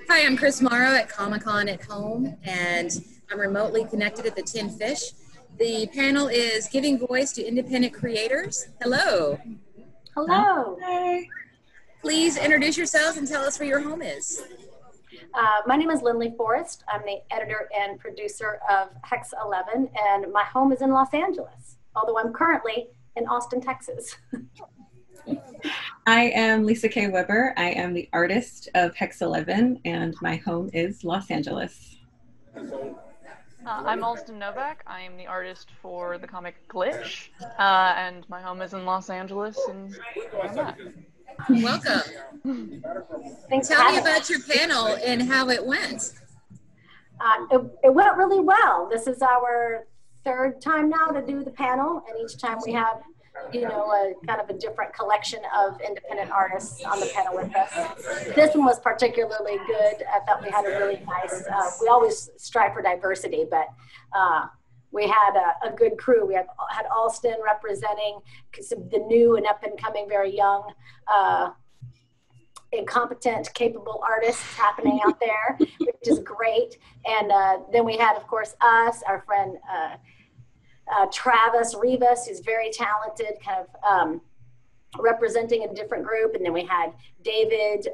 Hi, I'm Chris Morrow at Comic-Con at Home, and I'm remotely connected at the Tin Fish. The panel is Giving Voice to Independent Creators. Hello. Hello. Hi. Please introduce yourselves and tell us where your home is. My name is Lynly Forrest. I'm the editor and producer of Hex 11, and my home is in Los Angeles, although I'm currently in Austin, Texas. I am Lisa K. Weber. I am the artist of Hex 11, and my home is Los Angeles. I'm Alston Novak. I am the artist for the comic Glitch, and my home is in Los Angeles, and I'm that. Welcome. Tell me about your panel and how it went. It went really well. This is our third time now to do the panel, and each time we have, you know, a kind of a different collection of independent artists on the panel with us. This one was particularly good. I thought we had a really nice, we always strive for diversity, but we had a good crew. We had Alston representing the new and up and coming, very young, incompetent, capable artists happening out there, which is great. And then we had, of course, us, our friend, Travis Rivas, who's very talented, kind of representing a different group. And then we had David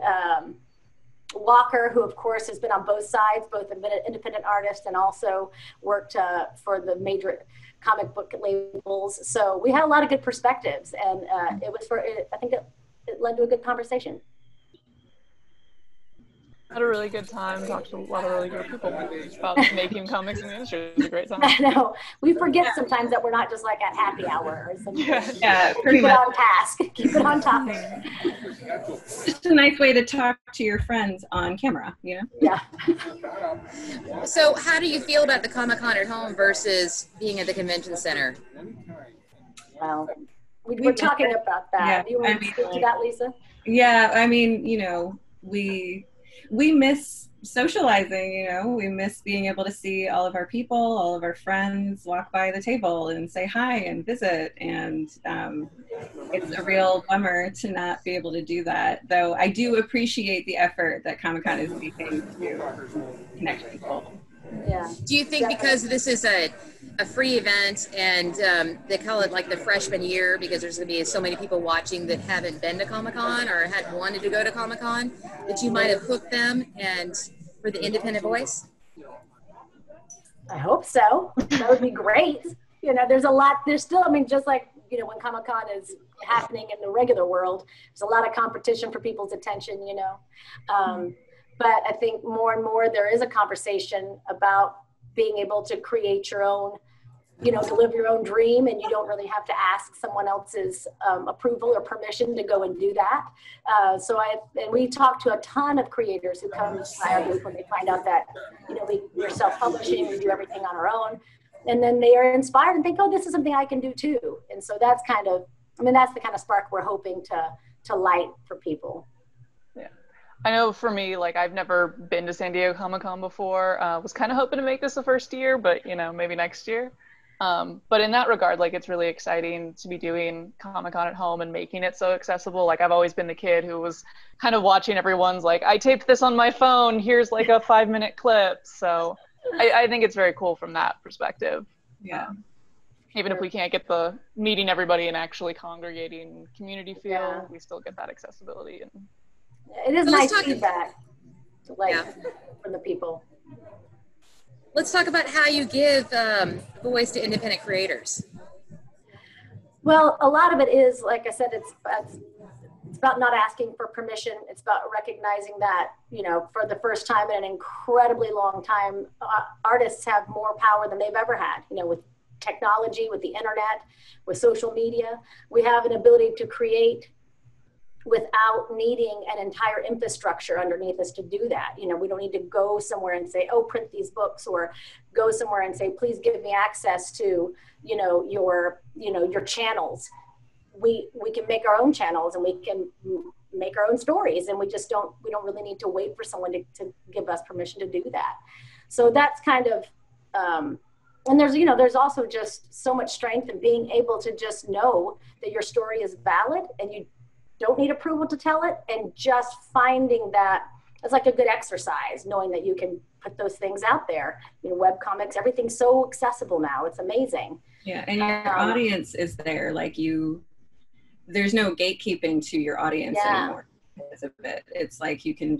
Walker, who of course has been on both sides, both an independent artist and also worked for the major comic book labels. So we had a lot of good perspectives, and it was I think it led to a good conversation. Had a really good time, talked to a lot of really good people about making comics in the industry. It was a great time. I know. We forget sometimes that we're not just like at happy hour or something. Yeah, pretty Keep it much. on task. Keep it on topic. Just a nice way to talk to your friends on camera, you know? Yeah. So how do you feel about the Comic-Con at home versus being at the convention center? Well, we're talking about that. Yeah, Do you want to speak to that, Lisa? Yeah, I mean, you know, we miss socializing, you know, we miss being able to see all of our people, all of our friends walk by the table and say hi and visit. And it's a real bummer to not be able to do that. Though I do appreciate the effort that Comic-Con is making to connect people. Yeah. Do you think because this is a free event and they call it like the freshman year because there's going to be so many people watching that haven't been to Comic-Con or had wanted to go to Comic-Con, that you might have hooked them and for the independent voice? I hope so. That would be great. You know, there's still, I mean, just like, you know, when Comic-Con is happening in the regular world, there's a lot of competition for people's attention, you know. But I think more and more there is a conversation about being able to create your own, you know, to live your own dream, and you don't really have to ask someone else's approval or permission to go and do that. And we talk to a ton of creators who come to our booth when they find out that, you know, we're self-publishing, we do everything on our own. And then they are inspired and think, oh, this is something I can do too. And so that's kind of, I mean, that's the kind of spark we're hoping to light for people. I know for me, like, I've never been to San Diego Comic-Con before. Was kind of hoping to make this the first year, but, you know, maybe next year. But in that regard, like, it's really exciting to be doing Comic-Con at home and making it so accessible. Like, I've always been the kid who was kind of watching everyone's, like, I taped this on my phone, here's like a 5-minute clip. So I think it's very cool from that perspective. Yeah. Even if we can't get the meeting everybody and actually congregating community feel, we still get that accessibility. And it is nice feedback, like, from the people. Let's talk about how you give voice to independent creators. Well, a lot of it is, like I said, it's about not asking for permission. It's about recognizing that, you know, for the first time in an incredibly long time, artists have more power than they've ever had, you know, with technology, with the internet, with social media. We have an ability to create without needing an entire infrastructure underneath us to do that. You know, we don't need to go somewhere and say, oh, print these books, or go somewhere and say, please give me access to, your channels. We can make our own channels, and we can make our own stories, and we don't really need to wait for someone to give us permission to do that. So that's kind of, and there's also just so much strength in being able to just know that your story is valid and you don't need approval to tell it, and just finding that it's like a good exercise, knowing that you can put those things out there. You know, web comics, everything's so accessible now. It's amazing. Yeah, and your audience is there. Like there's no gatekeeping to your audience anymore because of it. It's like you can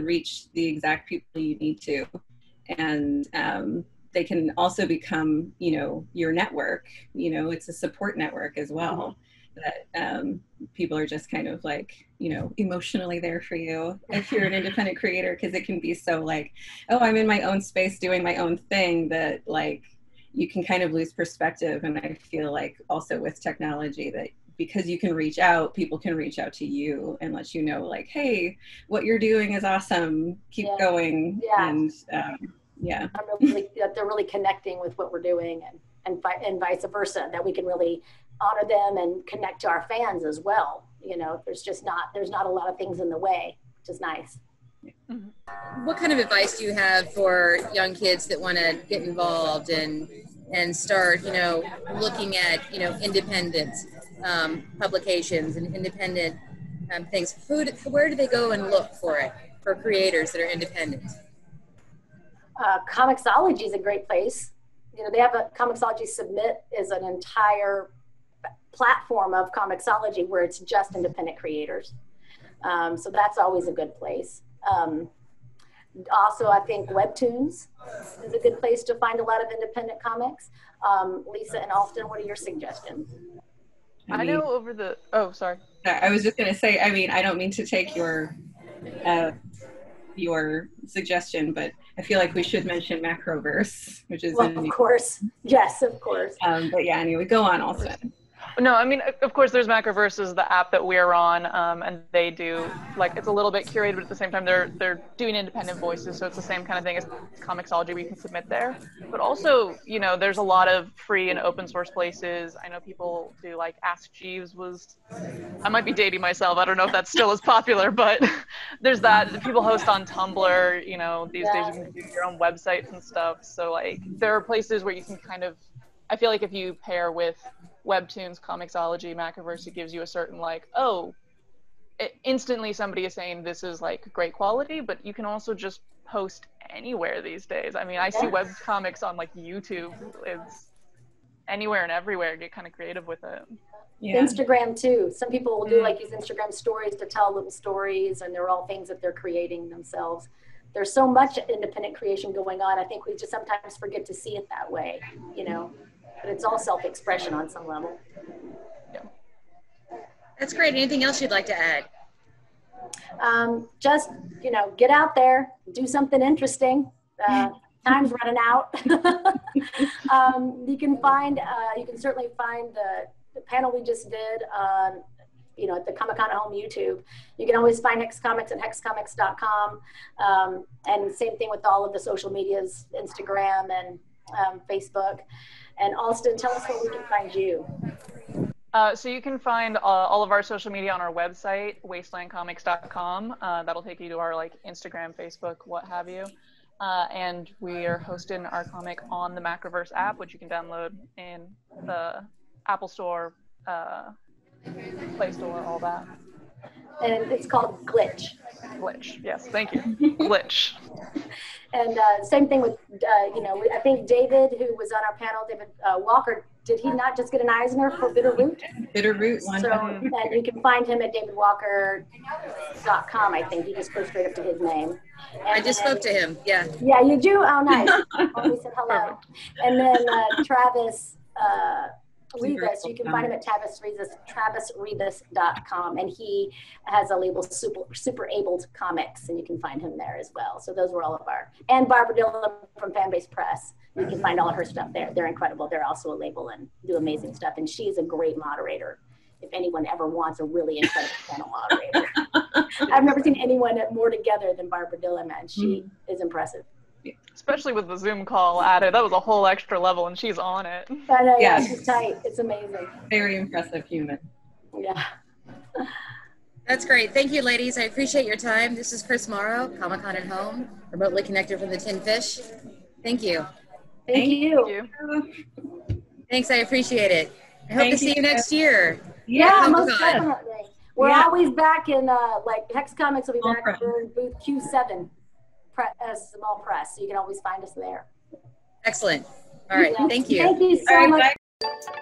reach the exact people you need to, and they can also become, you know, your network. You know, it's a support network as well. That people are just kind of like, you know, emotionally there for you if you're an independent creator, because it can be so like, oh, I'm in my own space doing my own thing, that like you can kind of lose perspective. And I feel like also with technology that because you can reach out, people can reach out to you and let you know like, hey, what you're doing is awesome, keep going. And they're really connecting with what we're doing, and vice versa, that we can really honor them and connect to our fans as well. You know, there's not a lot of things in the way, which is nice. What kind of advice do you have for young kids that want to get involved and start, you know, looking at, you know, independent publications and independent things? Where do they go and look for it, for creators that are independent? Comixology is a great place. You know, they have a Comixology Submit is an entire platform of Comixology where it's just independent creators. So that's always a good place. Also, I think Webtoons is a good place to find a lot of independent comics. Lisa and Alston, what are your suggestions? I know over the, oh, sorry. I was just going to say, I mean, I don't mean to take your suggestion, but I feel like we should mention Macroverse, which is of course. Yes, of course. But yeah, anyway, go on, Alston. No, I mean, of course, there's Macroverse is the app that we're on, and they do, like, it's a little bit curated, but at the same time, they're doing independent voices, so it's the same kind of thing as Comixology, where you can submit there. But also, you know, there's a lot of free and open source places. I know people do, like, Ask Jeeves was, I might be dating myself, I don't know if that's still as popular, but there's that. People host on Tumblr, you know, these days you can do your own websites and stuff. So, like, there are places where you can kind of, I feel like if you pair with Webtoons, Comixology, Macroverse, it gives you a certain like, oh, instantly somebody is saying this is like great quality, but you can also just post anywhere these days. I mean, I see web comics on like YouTube. It's anywhere and everywhere. Get kind of creative with it. Yeah. Instagram too. Some people will do like these Instagram stories to tell little stories, and they're all things that they're creating themselves. There's so much independent creation going on. I think we just sometimes forget to see it that way, you know. But it's all self-expression on some level. Yeah. That's great. Anything else you'd like to add? Just, you know, get out there, do something interesting. Time's running out. You can certainly find the panel we just did on, you know, at the Comic-Con at Home YouTube. You can always find Hex Comics at hexcomics.com. And same thing with all of the social medias, Instagram and Facebook. And Alston, tell us where we can find you. So you can find all of our social media on our website, wastelandcomics.com. That'll take you to our like Instagram, Facebook, what have you. And we are hosting our comic on the Macroverse app, which you can download in the Apple Store, Play Store, all that. And it's called Glitch. Glitch, yes, thank you. Glitch. And same thing with, you know, I think David, who was on our panel, David Walker, did he not just get an Eisner for Bitter Root? Bitter Root. So, and you can find him at davidwalker.com, I think. You just go straight up to his name. And I just spoke to him, yeah. Yeah, you do? Oh, nice. He said hello. And then Travis Rivas, you can find him at travisrivas.com, and he has a label Super Abled Comics, and you can find him there as well. So those were all of our, and Barbra Dillon from Fanbase Press. You can find all of her stuff there. They're incredible. They're also a label and do amazing stuff, and she's a great moderator. If anyone ever wants a really incredible channel moderator. I've never seen anyone more together than Barbra Dillon, man. She is impressive. Especially with the Zoom call added, that was a whole extra level, and she's on it. I know, yeah, she's tight. It's amazing. Very impressive human. Yeah. That's great. Thank you, ladies. I appreciate your time. This is Chris Morrow, Comic-Con at Home, remotely connected from the Tin Fish. Thank you. Thank you. Thanks. I appreciate it. I hope to see you next year. Yeah, most definitely. We're Yeah. always back in, like, Hex Comics will be Small back press. in booth Q7, small press, so you can always find us there. Excellent. All right. Yeah. Thank you. Thank you so All right, much. bye.